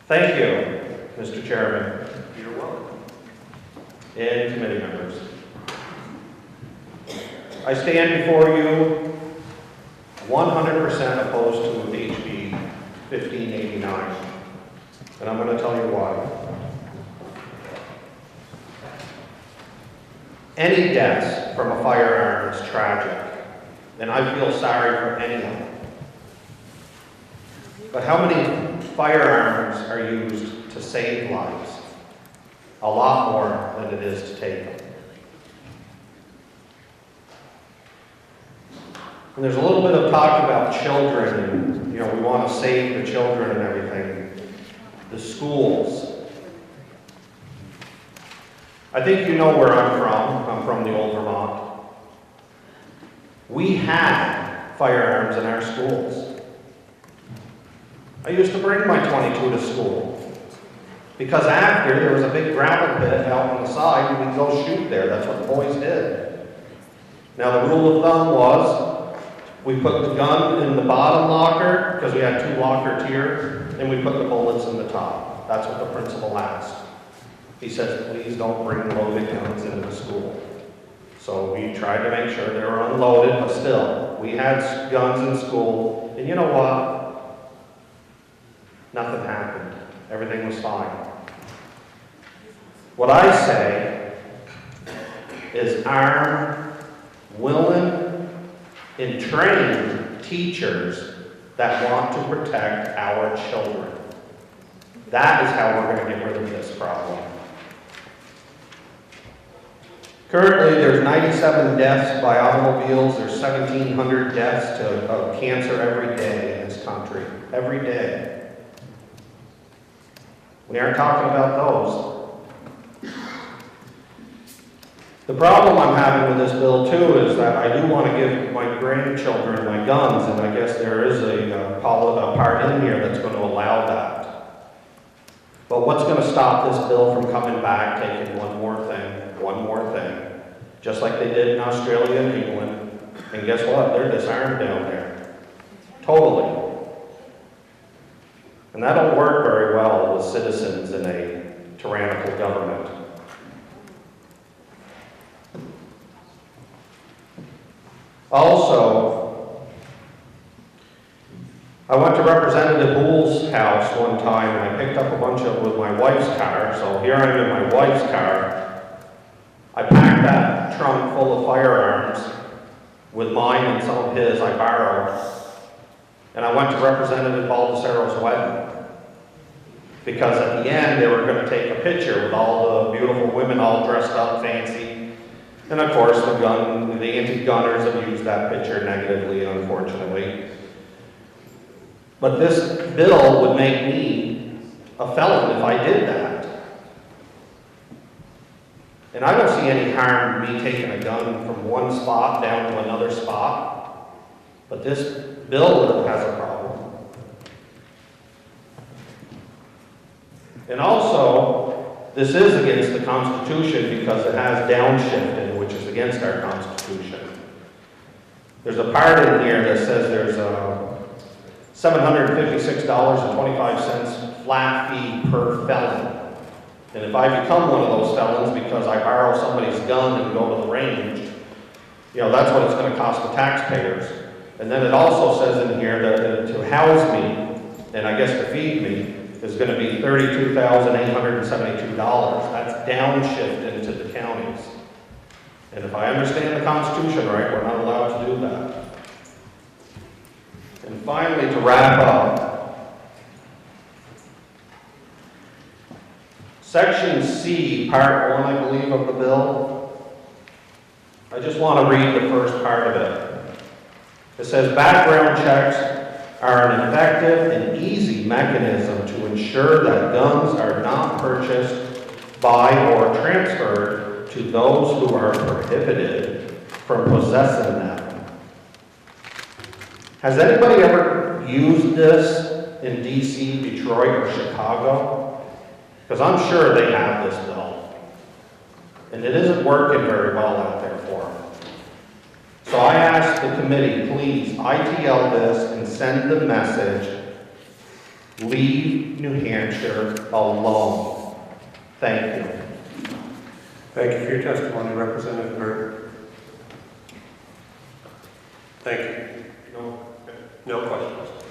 Thank you, Mr. Chairman You're welcome. and committee members. I stand before you 100% opposed to HB 1589, and I'm going to tell you why. Any deaths from a firearm is tragic, and I feel sorry for any of them. But how many firearms are used to save lives? A lot more than it is to take them. And there's a little bit of talk about children, and we want to save the children and everything. The schools. I think you know where I'm from. I'm from the old Vermont. We had firearms in our schools. I used to bring my .22 to school. Because after, there was a big gravel pit out on the side, and we'd go shoot there. That's what the boys did. Now, the rule of thumb was, we put the gun in the bottom locker, because we had 2 locker tiers, and we put the bullets in the top. That's what the principal asked. He says, please don't bring loaded guns into the school. So we tried to make sure they were unloaded, but still, we had guns in school, and you know what? Nothing happened. Everything was fine. What I say is arm, willing, and trained teachers that want to protect our children. That is how we're going to get rid of this problem. Currently, there's 97 deaths by automobiles. There's 1,700 deaths of cancer every day in this country. Every day. We aren't talking about those. The problem I'm having with this bill, too, is that I do want to give my grandchildren my guns, and I guess there is a part in here that's going to allow that. But what's going to stop this bill from coming back, taking one more thing, just like they did in Australia and England, and guess what? They're disarmed down there. Totally. And that don't work very well with citizens in a tyrannical government. Also, I went to Representative Boole's house one time and I picked up a bunch with my wife's car. So here I am in my wife's car. I packed that trunk full of firearms with mine and some of his I borrowed. And I went to Representative Baldessaro's wedding. Because at the end, they were going to take a picture with all the beautiful women all dressed up fancy. And of course, the anti-gunners have used that picture negatively, unfortunately. But this bill would make me a felon if I did that. And I don't see any harm in me taking a gun from one spot down to another spot. But this bill has a problem. And also, this is against the Constitution because it has downshifting, which is against our Constitution. There's a part in here that says there's $756.25 flat fee per felon. And if I become one of those felons because I borrow somebody's gun and go to the range, that's what it's going to cost the taxpayers. And then it also says in here that to house me, and I guess to feed me, is going to be $32,872. That's downshift into the counties. And if I understand the Constitution right, we're not allowed to do that. And finally, to wrap up, Section C, Part 1, I believe, of the bill, I just want to read the first part of it. It says, background checks are an effective and easy mechanism to ensure that guns are not purchased by or transferred to those who are prohibited from possessing them. Has anybody ever used this in DC, Detroit, or Chicago? Because I'm sure they have this bill. And it isn't working very well out there for them. So I ask the committee, please ITL this and send the message Leave New Hampshire alone. Thank you. Thank you for your testimony, Representative Burt. Thank you. No questions.